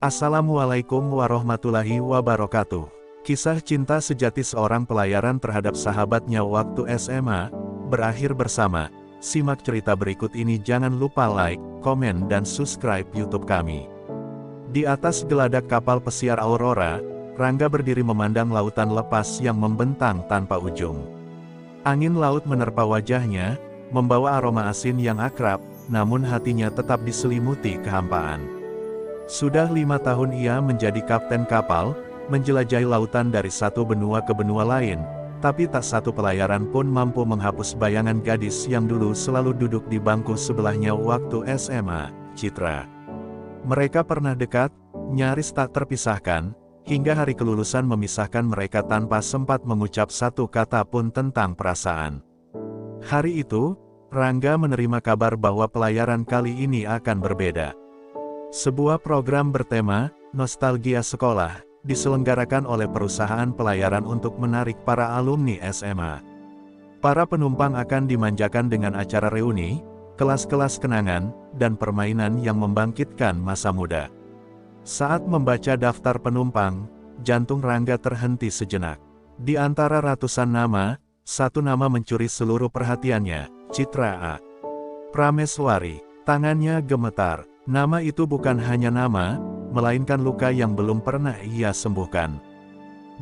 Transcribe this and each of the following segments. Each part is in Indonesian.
Assalamualaikum warahmatullahi wabarakatuh. Kisah cinta sejati seorang pelayaran terhadap sahabatnya waktu SMA, berakhir bersama. Simak cerita berikut ini, jangan lupa like, komen dan subscribe YouTube kami. Di atas geladak kapal pesiar Aurora, Rangga berdiri memandang lautan lepas yang membentang tanpa ujung. Angin laut menerpa wajahnya, membawa aroma asin yang akrab, namun hatinya tetap diselimuti kehampaan. Sudah 5 tahun ia menjadi kapten kapal, menjelajahi lautan dari satu benua ke benua lain, tapi tak satu pelayaran pun mampu menghapus bayangan gadis yang dulu selalu duduk di bangku sebelahnya waktu SMA, Citra. Mereka pernah dekat, nyaris tak terpisahkan, hingga hari kelulusan memisahkan mereka tanpa sempat mengucap satu kata pun tentang perasaan. Hari itu, Rangga menerima kabar bahwa pelayaran kali ini akan berbeda. Sebuah program bertema, Nostalgia Sekolah, diselenggarakan oleh perusahaan pelayaran untuk menarik para alumni SMA. Para penumpang akan dimanjakan dengan acara reuni, kelas-kelas kenangan, dan permainan yang membangkitkan masa muda. Saat membaca daftar penumpang, jantung Rangga terhenti sejenak. Di antara ratusan nama, satu nama mencuri seluruh perhatiannya, Citra A. Prameswari. Tangannya gemetar. Nama itu bukan hanya nama, melainkan luka yang belum pernah ia sembuhkan.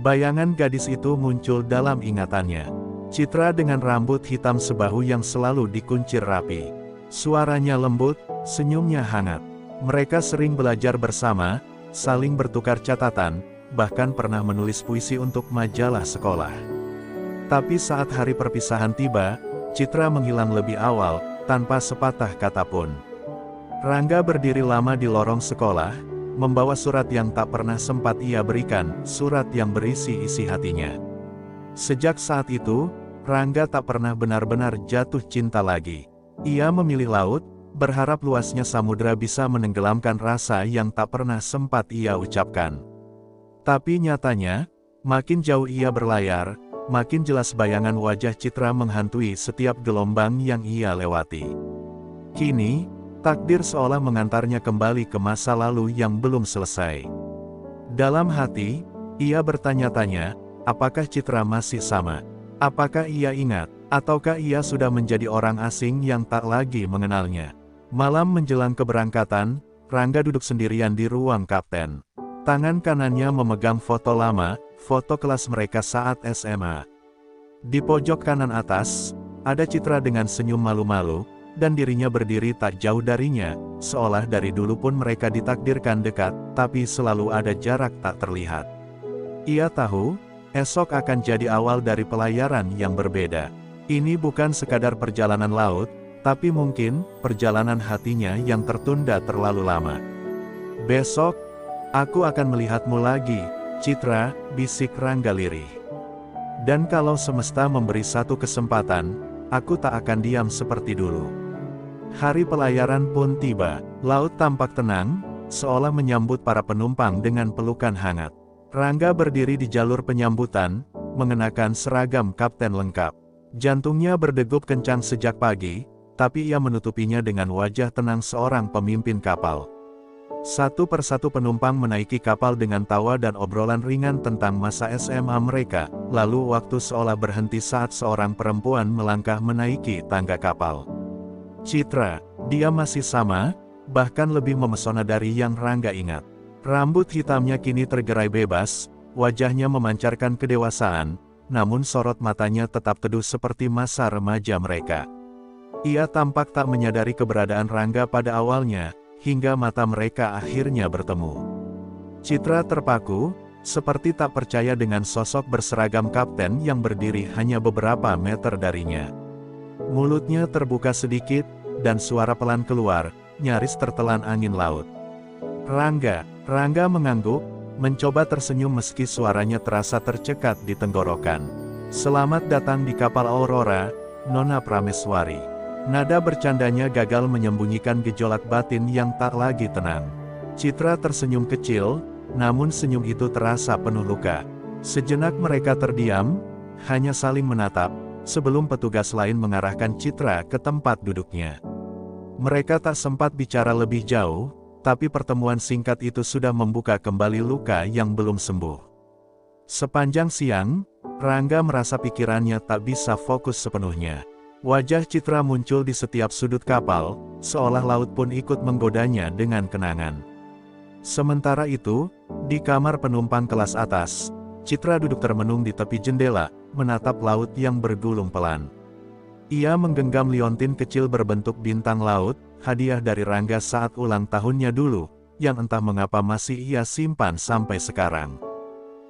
Bayangan gadis itu muncul dalam ingatannya. Citra dengan rambut hitam sebahu yang selalu dikuncir rapi. Suaranya lembut, senyumnya hangat. Mereka sering belajar bersama, saling bertukar catatan, bahkan pernah menulis puisi untuk majalah sekolah. Tapi saat hari perpisahan tiba, Citra menghilang lebih awal, tanpa sepatah kata pun. Rangga berdiri lama di lorong sekolah, membawa surat yang tak pernah sempat ia berikan, surat yang berisi isi hatinya. Sejak saat itu, Rangga tak pernah benar-benar jatuh cinta lagi. Ia memilih laut, berharap luasnya samudera bisa menenggelamkan rasa yang tak pernah sempat ia ucapkan. Tapi nyatanya, makin jauh ia berlayar, makin jelas bayangan wajah Citra menghantui setiap gelombang yang ia lewati. Kini, takdir seolah mengantarnya kembali ke masa lalu yang belum selesai. Dalam hati, ia bertanya-tanya, apakah Citra masih sama? Apakah ia ingat, ataukah ia sudah menjadi orang asing yang tak lagi mengenalnya? Malam menjelang keberangkatan, Rangga duduk sendirian di ruang kapten. Tangan kanannya memegang foto lama, foto kelas mereka saat SMA. Di pojok kanan atas, ada Citra dengan senyum malu-malu, dan dirinya berdiri tak jauh darinya, seolah dari dulu pun mereka ditakdirkan dekat, tapi selalu ada jarak tak terlihat. Ia tahu, esok akan jadi awal dari pelayaran yang berbeda. Ini bukan sekadar perjalanan laut, tapi mungkin, perjalanan hatinya yang tertunda terlalu lama. Besok, aku akan melihatmu lagi, Citra, bisik Rangga lirih. Dan kalau semesta memberi satu kesempatan, aku tak akan diam seperti dulu. Hari pelayaran pun tiba. Laut tampak tenang, seolah menyambut para penumpang dengan pelukan hangat. Rangga berdiri di jalur penyambutan, mengenakan seragam kapten lengkap. Jantungnya berdegup kencang sejak pagi, tapi ia menutupinya dengan wajah tenang seorang pemimpin kapal. Satu persatu penumpang menaiki kapal dengan tawa dan obrolan ringan tentang masa SMA mereka, lalu waktu seolah berhenti saat seorang perempuan melangkah menaiki tangga kapal. Citra, dia masih sama, bahkan lebih memesona dari yang Rangga ingat. Rambut hitamnya kini tergerai bebas, wajahnya memancarkan kedewasaan, namun sorot matanya tetap teduh seperti masa remaja mereka. Ia tampak tak menyadari keberadaan Rangga pada awalnya, hingga mata mereka akhirnya bertemu. Citra terpaku, seperti tak percaya dengan sosok berseragam kapten yang berdiri hanya beberapa meter darinya. Mulutnya terbuka sedikit, dan suara pelan keluar, nyaris tertelan angin laut. Rangga mengangguk, mencoba tersenyum meski suaranya terasa tercekat di tenggorokan. Selamat datang di kapal Aurora, Nona Prameswari. Nada bercandanya gagal menyembunyikan gejolak batin yang tak lagi tenang. Citra tersenyum kecil, namun senyum itu terasa penuh luka. Sejenak mereka terdiam, hanya saling menatap, sebelum petugas lain mengarahkan Citra ke tempat duduknya. Mereka tak sempat bicara lebih jauh, tapi pertemuan singkat itu sudah membuka kembali luka yang belum sembuh. Sepanjang siang, Rangga merasa pikirannya tak bisa fokus sepenuhnya. Wajah Citra muncul di setiap sudut kapal, seolah laut pun ikut menggodanya dengan kenangan. Sementara itu, di kamar penumpang kelas atas, Citra duduk termenung di tepi jendela, menatap laut yang bergulung pelan. Ia menggenggam liontin kecil berbentuk bintang laut, hadiah dari Rangga saat ulang tahunnya dulu, yang entah mengapa masih ia simpan sampai sekarang.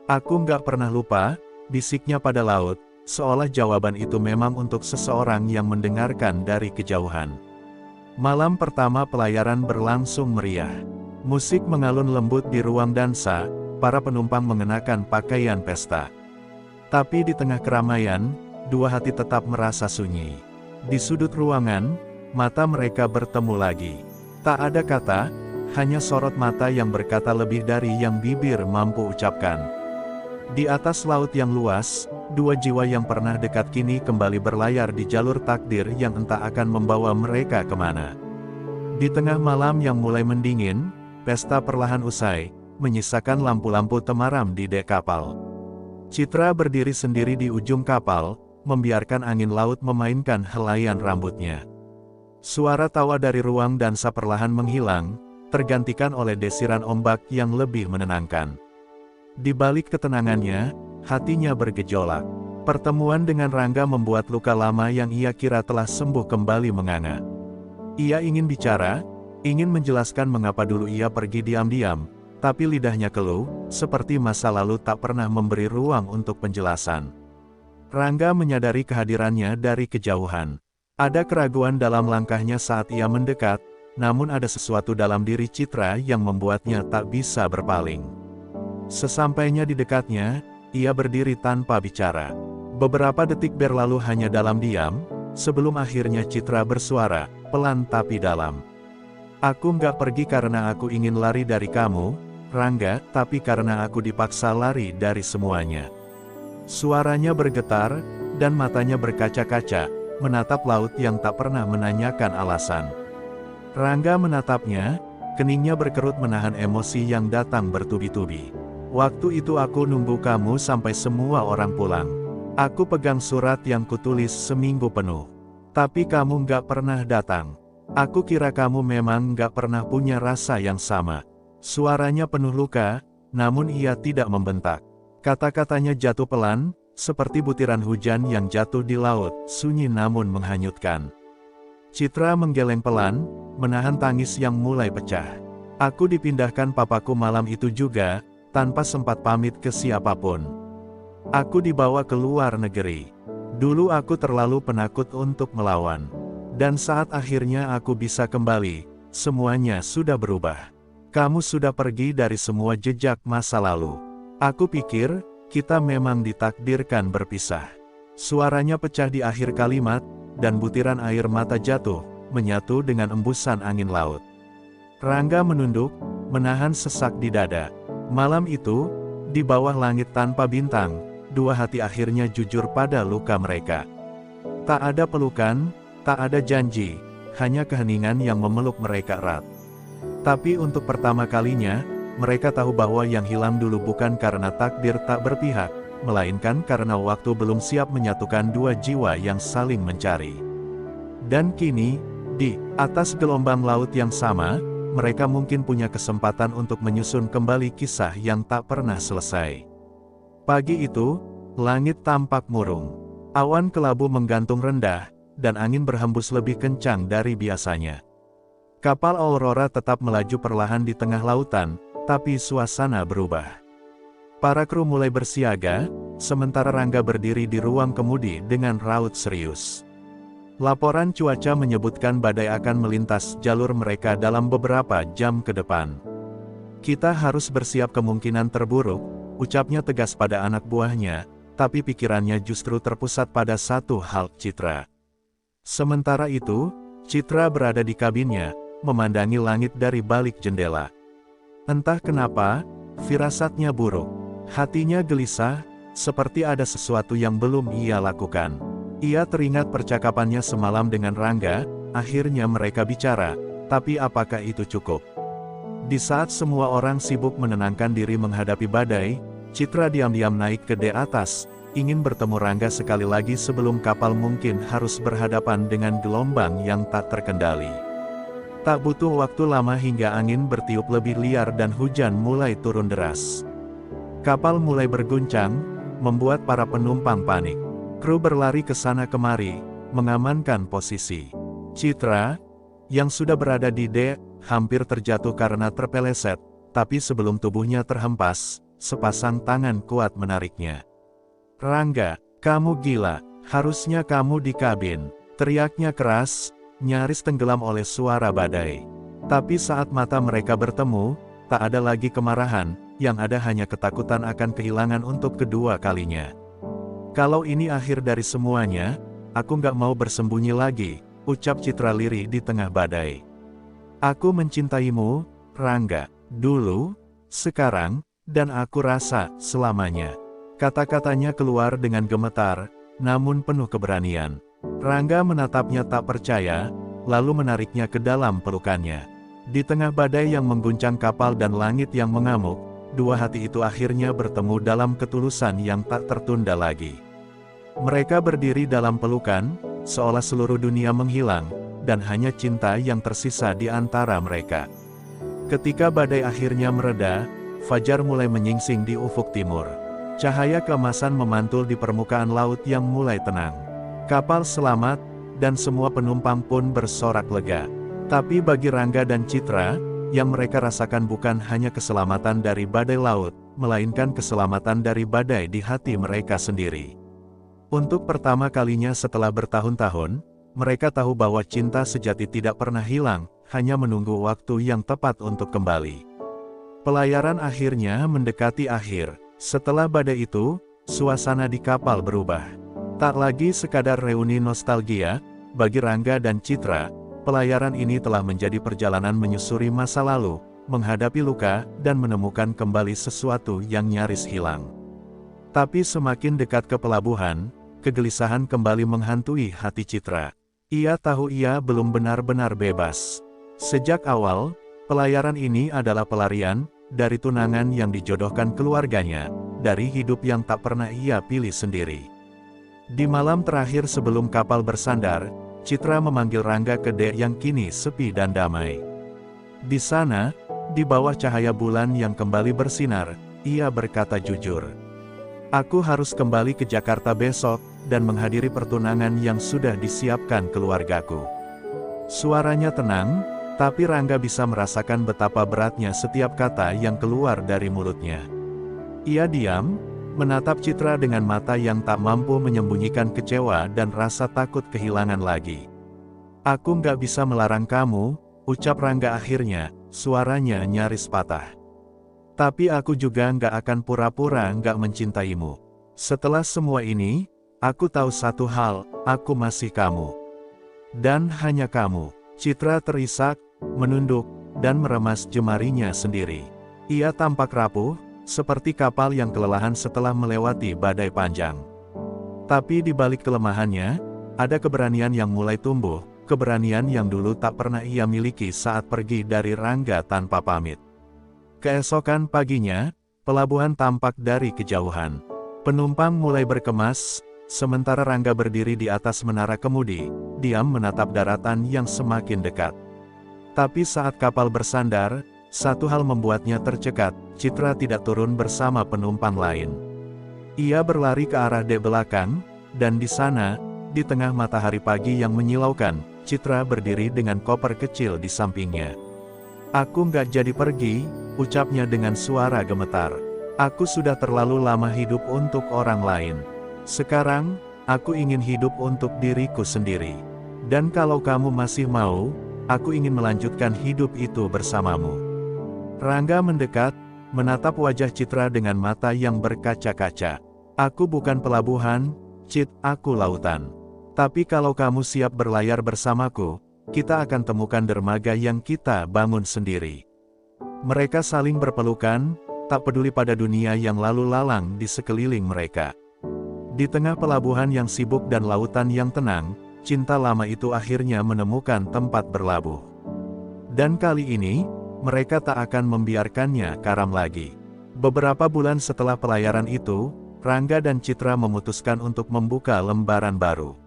"Aku nggak pernah lupa," bisiknya pada laut, seolah jawaban itu memang untuk seseorang yang mendengarkan dari kejauhan. Malam pertama pelayaran berlangsung meriah. Musik mengalun lembut di ruang dansa, para penumpang mengenakan pakaian pesta. Tapi di tengah keramaian, dua hati tetap merasa sunyi. Di sudut ruangan, mata mereka bertemu lagi. Tak ada kata, hanya sorot mata yang berkata lebih dari yang bibir mampu ucapkan. Di atas laut yang luas, dua jiwa yang pernah dekat kini kembali berlayar di jalur takdir yang entah akan membawa mereka kemana. Di tengah malam yang mulai mendingin, pesta perlahan usai, menyisakan lampu-lampu temaram di dek kapal. Citra berdiri sendiri di ujung kapal, membiarkan angin laut memainkan helaian rambutnya. Suara tawa dari ruang dansa perlahan menghilang, tergantikan oleh desiran ombak yang lebih menenangkan. Di balik ketenangannya, hatinya bergejolak. Pertemuan dengan Rangga membuat luka lama yang ia kira telah sembuh kembali menganga. Ia ingin bicara, ingin menjelaskan mengapa dulu ia pergi diam-diam, tapi lidahnya keluh, seperti masa lalu tak pernah memberi ruang untuk penjelasan. Rangga menyadari kehadirannya dari kejauhan. Ada keraguan dalam langkahnya saat ia mendekat, namun ada sesuatu dalam diri Citra yang membuatnya tak bisa berpaling. Sesampainya di dekatnya, ia berdiri tanpa bicara. Beberapa detik berlalu hanya dalam diam, sebelum akhirnya Citra bersuara, pelan tapi dalam. "Aku nggak pergi karena aku ingin lari dari kamu, Rangga, tapi karena aku dipaksa lari dari semuanya." Suaranya bergetar, dan matanya berkaca-kaca, menatap laut yang tak pernah menanyakan alasan. Rangga menatapnya, keningnya berkerut menahan emosi yang datang bertubi-tubi. "Waktu itu aku nunggu kamu sampai semua orang pulang. Aku pegang surat yang kutulis seminggu penuh. Tapi kamu nggak pernah datang. Aku kira kamu memang nggak pernah punya rasa yang sama." Suaranya penuh luka, namun ia tidak membentak. Kata-katanya jatuh pelan, seperti butiran hujan yang jatuh di laut, sunyi namun menghanyutkan. Citra menggeleng pelan, menahan tangis yang mulai pecah. "Aku dipindahkan papaku malam itu juga, tanpa sempat pamit ke siapapun. Aku dibawa ke luar negeri. Dulu aku terlalu penakut untuk melawan. Dan saat akhirnya aku bisa kembali, semuanya sudah berubah. Kamu sudah pergi dari semua jejak masa lalu. Aku pikir, kita memang ditakdirkan berpisah." Suaranya pecah di akhir kalimat, dan butiran air mata jatuh, menyatu dengan embusan angin laut. Rangga menunduk, menahan sesak di dada. Malam itu, di bawah langit tanpa bintang, dua hati akhirnya jujur pada luka mereka. Tak ada pelukan, tak ada janji, hanya keheningan yang memeluk mereka erat. Tapi untuk pertama kalinya, mereka tahu bahwa yang hilang dulu bukan karena takdir tak berpihak, melainkan karena waktu belum siap menyatukan dua jiwa yang saling mencari. Dan kini, di atas gelombang laut yang sama, mereka mungkin punya kesempatan untuk menyusun kembali kisah yang tak pernah selesai. Pagi itu, langit tampak murung. Awan kelabu menggantung rendah, dan angin berhembus lebih kencang dari biasanya. Kapal Aurora tetap melaju perlahan di tengah lautan, tapi suasana berubah. Para kru mulai bersiaga, sementara Rangga berdiri di ruang kemudi dengan raut serius. Laporan cuaca menyebutkan badai akan melintas jalur mereka dalam beberapa jam ke depan. "Kita harus bersiap kemungkinan terburuk," ucapnya tegas pada anak buahnya, tapi pikirannya justru terpusat pada satu hal, Citra. Sementara itu, Citra berada di kabinnya, memandangi langit dari balik jendela. Entah kenapa, firasatnya buruk. Hatinya gelisah, seperti ada sesuatu yang belum ia lakukan. Ia teringat percakapannya semalam dengan Rangga, akhirnya mereka bicara, tapi apakah itu cukup? Di saat semua orang sibuk menenangkan diri menghadapi badai, Citra diam-diam naik ke atas, ingin bertemu Rangga sekali lagi sebelum kapal mungkin harus berhadapan dengan gelombang yang tak terkendali. Tak butuh waktu lama hingga angin bertiup lebih liar dan hujan mulai turun deras. Kapal mulai berguncang, membuat para penumpang panik. Kru berlari ke sana kemari, mengamankan posisi. Citra, yang sudah berada di dek, hampir terjatuh karena terpeleset, tapi sebelum tubuhnya terhempas, sepasang tangan kuat menariknya. "Rangga, kamu gila, harusnya kamu di kabin," teriaknya keras, nyaris tenggelam oleh suara badai. Tapi saat mata mereka bertemu, tak ada lagi kemarahan, yang ada hanya ketakutan akan kehilangan untuk kedua kalinya. "Kalau ini akhir dari semuanya, aku nggak mau bersembunyi lagi," ucap Citra lirih di tengah badai. "Aku mencintaimu, Rangga, dulu, sekarang, dan aku rasa selamanya." Kata-katanya keluar dengan gemetar, namun penuh keberanian. Rangga menatapnya tak percaya, lalu menariknya ke dalam pelukannya. Di tengah badai yang mengguncang kapal dan langit yang mengamuk, dua hati itu akhirnya bertemu dalam ketulusan yang tak tertunda lagi. Mereka berdiri dalam pelukan, seolah seluruh dunia menghilang, dan hanya cinta yang tersisa di antara mereka. Ketika badai akhirnya mereda, fajar mulai menyingsing di ufuk timur. Cahaya keemasan memantul di permukaan laut yang mulai tenang. Kapal selamat, dan semua penumpang pun bersorak lega. Tapi bagi Rangga dan Citra, yang mereka rasakan bukan hanya keselamatan dari badai laut, melainkan keselamatan dari badai di hati mereka sendiri. Untuk pertama kalinya setelah bertahun-tahun, mereka tahu bahwa cinta sejati tidak pernah hilang, hanya menunggu waktu yang tepat untuk kembali. Pelayaran akhirnya mendekati akhir. Setelah badai itu, suasana di kapal berubah. Tak lagi sekadar reuni nostalgia, bagi Rangga dan Citra, pelayaran ini telah menjadi perjalanan menyusuri masa lalu, menghadapi luka, dan menemukan kembali sesuatu yang nyaris hilang. Tapi semakin dekat ke pelabuhan, kegelisahan kembali menghantui hati Citra. Ia tahu ia belum benar-benar bebas. Sejak awal, pelayaran ini adalah pelarian dari tunangan yang dijodohkan keluarganya, dari hidup yang tak pernah ia pilih sendiri. Di malam terakhir sebelum kapal bersandar, Citra memanggil Rangga ke dek yang kini sepi dan damai. Di sana, di bawah cahaya bulan yang kembali bersinar, ia berkata jujur, "Aku harus kembali ke Jakarta besok, dan menghadiri pertunangan yang sudah disiapkan keluargaku." Suaranya tenang, tapi Rangga bisa merasakan betapa beratnya setiap kata yang keluar dari mulutnya. Ia diam, menatap Citra dengan mata yang tak mampu menyembunyikan kecewa dan rasa takut kehilangan lagi. "Aku nggak bisa melarang kamu," ucap Rangga akhirnya, suaranya nyaris patah. "Tapi aku juga nggak akan pura-pura nggak mencintaimu. Setelah semua ini, aku tahu satu hal, aku masih kamu. Dan hanya kamu." Citra terisak, menunduk, dan meremas jemarinya sendiri. Ia tampak rapuh, seperti kapal yang kelelahan setelah melewati badai panjang. Tapi di balik kelemahannya, ada keberanian yang mulai tumbuh, keberanian yang dulu tak pernah ia miliki saat pergi dari Rangga tanpa pamit. Keesokan paginya, pelabuhan tampak dari kejauhan. Penumpang mulai berkemas, sementara Rangga berdiri di atas menara kemudi, diam menatap daratan yang semakin dekat. Tapi saat kapal bersandar, satu hal membuatnya tercekat, Citra tidak turun bersama penumpang lain. Ia berlari ke arah dek belakang, dan di sana, di tengah matahari pagi yang menyilaukan, Citra berdiri dengan koper kecil di sampingnya. "Aku nggak jadi pergi," ucapnya dengan suara gemetar. "Aku sudah terlalu lama hidup untuk orang lain. Sekarang, aku ingin hidup untuk diriku sendiri. Dan kalau kamu masih mau, aku ingin melanjutkan hidup itu bersamamu." Rangga mendekat, menatap wajah Citra dengan mata yang berkaca-kaca. "Aku bukan pelabuhan, Cit, aku lautan. Tapi kalau kamu siap berlayar bersamaku, kita akan temukan dermaga yang kita bangun sendiri." Mereka saling berpelukan, tak peduli pada dunia yang lalu lalang di sekeliling mereka. Di tengah pelabuhan yang sibuk dan lautan yang tenang, cinta lama itu akhirnya menemukan tempat berlabuh. Dan kali ini, mereka tak akan membiarkannya karam lagi. Beberapa bulan setelah pelayaran itu, Rangga dan Citra memutuskan untuk membuka lembaran baru.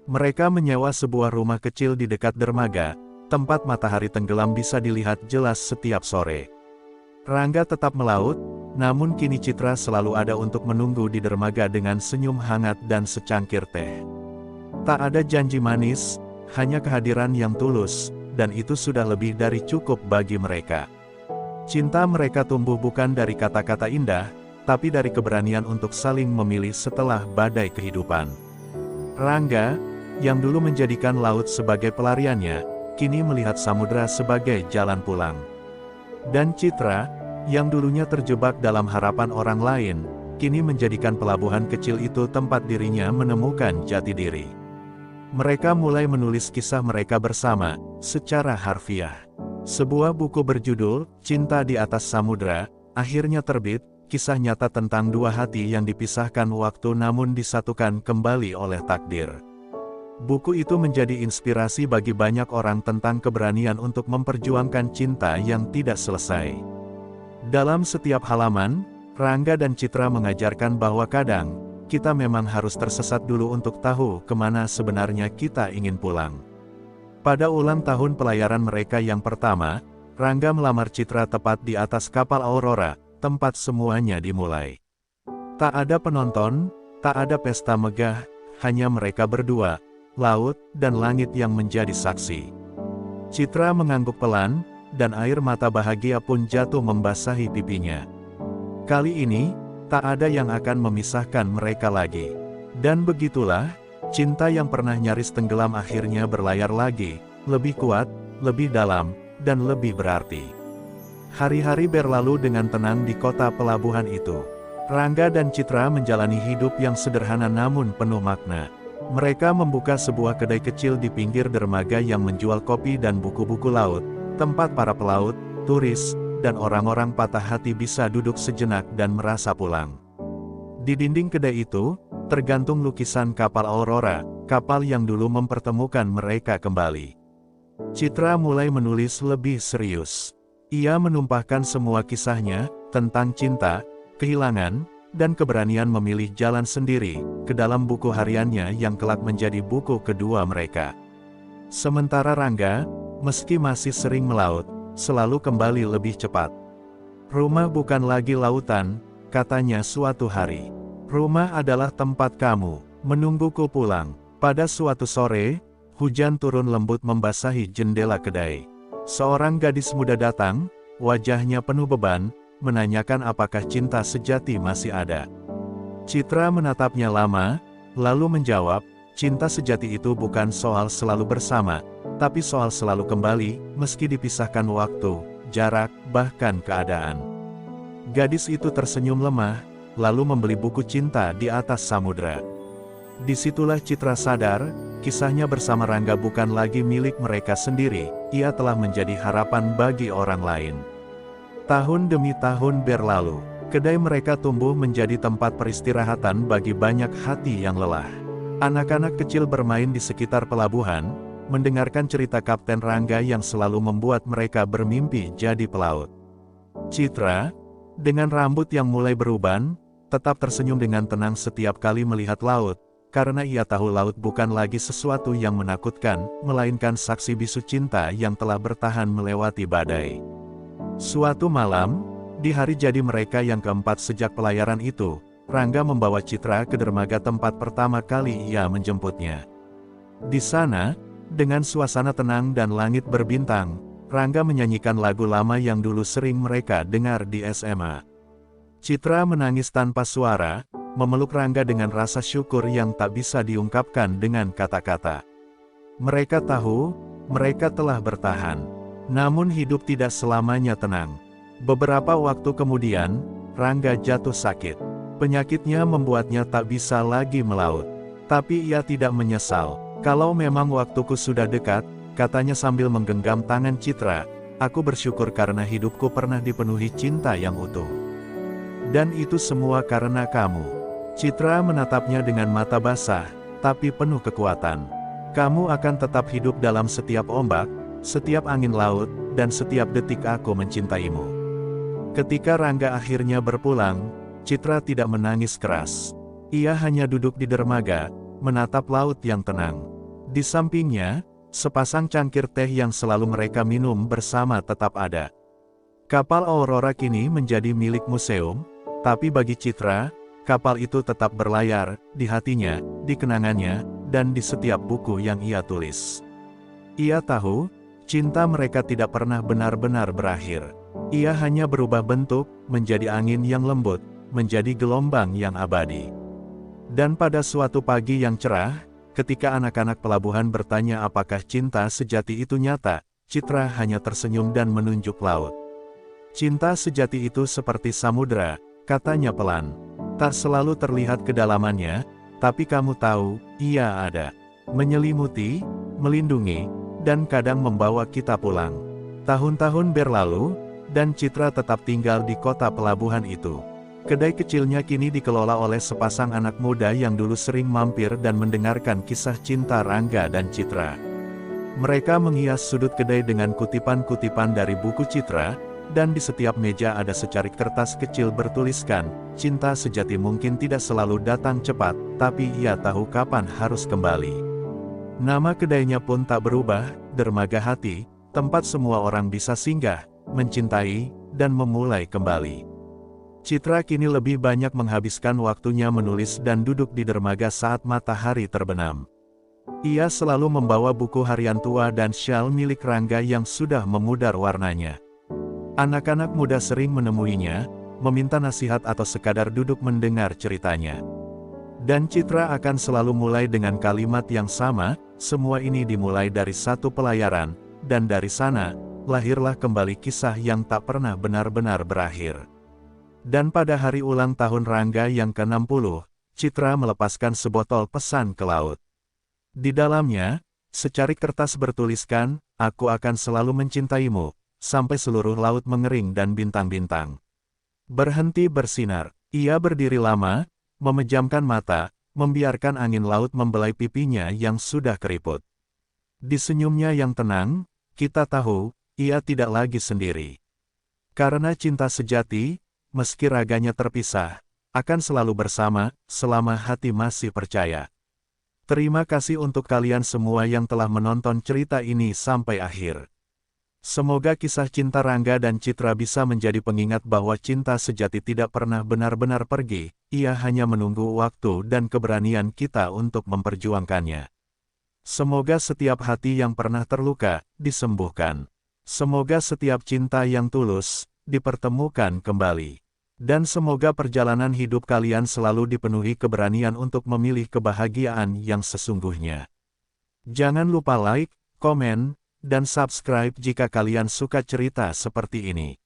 Mereka menyewa sebuah rumah kecil di dekat dermaga, tempat matahari tenggelam bisa dilihat jelas setiap sore. Rangga tetap melaut, namun kini Citra selalu ada untuk menunggu di dermaga dengan senyum hangat dan secangkir teh. Tak ada janji manis, hanya kehadiran yang tulus, dan itu sudah lebih dari cukup bagi mereka. Cinta mereka tumbuh bukan dari kata-kata indah, tapi dari keberanian untuk saling memilih setelah badai kehidupan. Rangga, yang dulu menjadikan laut sebagai pelariannya, kini melihat samudera sebagai jalan pulang. Dan Citra, yang dulunya terjebak dalam harapan orang lain, kini menjadikan pelabuhan kecil itu tempat dirinya menemukan jati diri. Mereka mulai menulis kisah mereka bersama, secara harfiah. Sebuah buku berjudul, Cinta di Atas Samudra, akhirnya terbit, kisah nyata tentang dua hati yang dipisahkan waktu namun disatukan kembali oleh takdir. Buku itu menjadi inspirasi bagi banyak orang tentang keberanian untuk memperjuangkan cinta yang tidak selesai. Dalam setiap halaman, Rangga dan Citra mengajarkan bahwa kadang, kita memang harus tersesat dulu untuk tahu kemana sebenarnya kita ingin pulang. Pada ulang tahun pelayaran mereka yang pertama, Rangga melamar Citra tepat di atas kapal Aurora, tempat semuanya dimulai. Tak ada penonton, tak ada pesta megah, hanya mereka berdua, laut dan langit yang menjadi saksi. Citra mengangguk pelan, dan air mata bahagia pun jatuh membasahi pipinya. Kali ini, tak ada yang akan memisahkan mereka lagi. Dan begitulah, cinta yang pernah nyaris tenggelam akhirnya berlayar lagi, lebih kuat, lebih dalam, dan lebih berarti. Hari-hari berlalu dengan tenang di kota pelabuhan itu. Rangga dan Citra menjalani hidup yang sederhana namun penuh makna. Mereka membuka sebuah kedai kecil di pinggir dermaga yang menjual kopi dan buku-buku laut, tempat para pelaut, turis, dan orang-orang patah hati bisa duduk sejenak dan merasa pulang. Di dinding kedai itu, tergantung lukisan kapal Aurora, kapal yang dulu mempertemukan mereka kembali. Citra mulai menulis lebih serius. Ia menumpahkan semua kisahnya, tentang cinta, kehilangan, dan keberanian memilih jalan sendiri, ke dalam buku hariannya yang kelak menjadi buku kedua mereka. Sementara Rangga, meski masih sering melaut, selalu kembali lebih cepat. Rumah bukan lagi lautan, katanya suatu hari. Rumah adalah tempat kamu, menungguku pulang. Pada suatu sore, hujan turun lembut membasahi jendela kedai. Seorang gadis muda datang, wajahnya penuh beban, menanyakan apakah cinta sejati masih ada. Citra menatapnya lama, lalu menjawab, cinta sejati itu bukan soal selalu bersama, tapi soal selalu kembali, meski dipisahkan waktu, jarak, bahkan keadaan. Gadis itu tersenyum lemah, lalu membeli buku Cinta di Atas Samudra. Disitulah Citra sadar, kisahnya bersama Rangga bukan lagi milik mereka sendiri, ia telah menjadi harapan bagi orang lain. Tahun demi tahun berlalu, kedai mereka tumbuh menjadi tempat peristirahatan bagi banyak hati yang lelah. Anak-anak kecil bermain di sekitar pelabuhan, mendengarkan cerita Kapten Rangga yang selalu membuat mereka bermimpi jadi pelaut. Citra, dengan rambut yang mulai beruban, tetap tersenyum dengan tenang setiap kali melihat laut, karena ia tahu laut bukan lagi sesuatu yang menakutkan, melainkan saksi bisu cinta yang telah bertahan melewati badai. Suatu malam, di hari jadi mereka yang keempat sejak pelayaran itu, Rangga membawa Citra ke dermaga tempat pertama kali ia menjemputnya. Di sana, dengan suasana tenang dan langit berbintang, Rangga menyanyikan lagu lama yang dulu sering mereka dengar di SMA. Citra menangis tanpa suara, memeluk Rangga dengan rasa syukur yang tak bisa diungkapkan dengan kata-kata. Mereka tahu, mereka telah bertahan. Namun hidup tidak selamanya tenang. Beberapa waktu kemudian, Rangga jatuh sakit. Penyakitnya membuatnya tak bisa lagi melaut. Tapi ia tidak menyesal. Kalau memang waktuku sudah dekat, katanya sambil menggenggam tangan Citra, aku bersyukur karena hidupku pernah dipenuhi cinta yang utuh. Dan itu semua karena kamu. Citra menatapnya dengan mata basah, tapi penuh kekuatan. Kamu akan tetap hidup dalam setiap ombak, setiap angin laut, dan setiap detik aku mencintaimu. Ketika Rangga akhirnya berpulang, Citra tidak menangis keras. Ia hanya duduk di dermaga, menatap laut yang tenang. Di sampingnya, sepasang cangkir teh yang selalu mereka minum bersama tetap ada. Kapal Aurora kini menjadi milik museum, tapi bagi Citra, kapal itu tetap berlayar, di hatinya, di kenangannya, dan di setiap buku yang ia tulis. Ia tahu, cinta mereka tidak pernah benar-benar berakhir. Ia hanya berubah bentuk, menjadi angin yang lembut, menjadi gelombang yang abadi. Dan pada suatu pagi yang cerah, ketika anak-anak pelabuhan bertanya apakah cinta sejati itu nyata, Citra hanya tersenyum dan menunjuk laut. Cinta sejati itu seperti samudera, katanya pelan. Tak selalu terlihat kedalamannya, tapi kamu tahu, ia ada. Menyelimuti, melindungi, dan kadang membawa kita pulang. Tahun-tahun berlalu, dan Citra tetap tinggal di kota pelabuhan itu. Kedai kecilnya kini dikelola oleh sepasang anak muda yang dulu sering mampir dan mendengarkan kisah cinta Rangga dan Citra. Mereka menghias sudut kedai dengan kutipan-kutipan dari buku Citra, dan di setiap meja ada secarik kertas kecil bertuliskan, cinta sejati mungkin tidak selalu datang cepat, tapi ia tahu kapan harus kembali. Nama kedainya pun tak berubah, Dermaga Hati, tempat semua orang bisa singgah, mencintai, dan memulai kembali. Citra kini lebih banyak menghabiskan waktunya menulis dan duduk di dermaga saat matahari terbenam. Ia selalu membawa buku harian tua dan syal milik Rangga yang sudah memudar warnanya. Anak-anak muda sering menemuinya, meminta nasihat atau sekadar duduk mendengar ceritanya. Dan Citra akan selalu mulai dengan kalimat yang sama, semua ini dimulai dari satu pelayaran, dan dari sana, lahirlah kembali kisah yang tak pernah benar-benar berakhir. Dan pada hari ulang tahun Rangga yang ke-60, Citra melepaskan sebotol pesan ke laut. Di dalamnya, secarik kertas bertuliskan, aku akan selalu mencintaimu, sampai seluruh laut mengering dan bintang-bintang berhenti bersinar. Ia berdiri lama, memejamkan mata, membiarkan angin laut membelai pipinya yang sudah keriput. Di senyumnya yang tenang, kita tahu, ia tidak lagi sendiri. Karena cinta sejati, meski raganya terpisah, akan selalu bersama, selama hati masih percaya. Terima kasih untuk kalian semua yang telah menonton cerita ini sampai akhir. Semoga kisah cinta Rangga dan Citra bisa menjadi pengingat bahwa cinta sejati tidak pernah benar-benar pergi, ia hanya menunggu waktu dan keberanian kita untuk memperjuangkannya. Semoga setiap hati yang pernah terluka, disembuhkan. Semoga setiap cinta yang tulus, dipertemukan kembali. Dan semoga perjalanan hidup kalian selalu dipenuhi keberanian untuk memilih kebahagiaan yang sesungguhnya. Jangan lupa like, komen, dan subscribe jika kalian suka cerita seperti ini.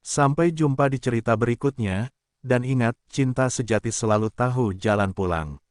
Sampai jumpa di cerita berikutnya, dan ingat, cinta sejati selalu tahu jalan pulang.